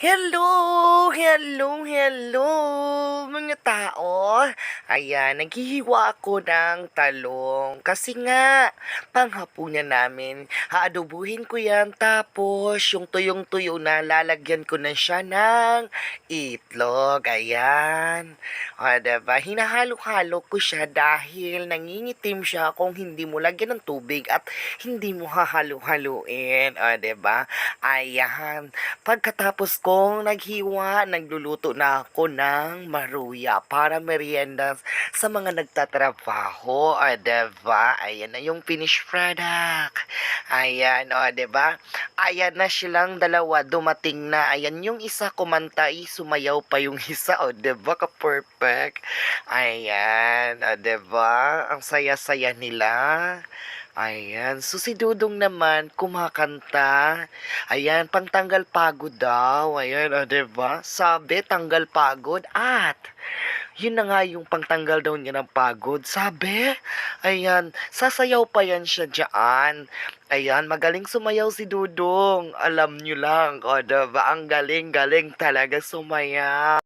Hello! Hello! Mga tao. Ayan, naghihiwa ako ng talong. Kasi nga, panghapunan namin. Haadobuhin ko yan. Tapos, yung tuyong-tuyo na, lalagyan ko na siya ng itlog. Ayan. O, diba? Hinahalo-halo ko siya dahil nangingitim siya kung hindi mo lagyan ng tubig at hindi mo hahalo-haluin. O, diba? Ayan. Pagkatapos kong naghiwa, nagluluto na ako ng maruya para merienda sa mga nagtatrabaho. O, diba? Ayan na yung finished product. Ayan, o, diba? Ayan na silang dalawa, dumating na. Ayan, yung isa kumanta, sumayaw pa yung isa. O, diba? Ka-perfect. Ayan, o, diba? Ang saya-saya nila. Ayan, so si Dudong naman kumakanta. Ayan, pangtanggal pagod daw. Ayan, o, diba? Sabi, tanggal pagod at yun na nga yung pangtanggal daw niya ng pagod. Sabi, ayan, sasayaw pa yan siya dyan. Ayan, magaling sumayaw si Dudong. Alam nyo lang, o, diba? Ang galing-galing talaga sumayaw.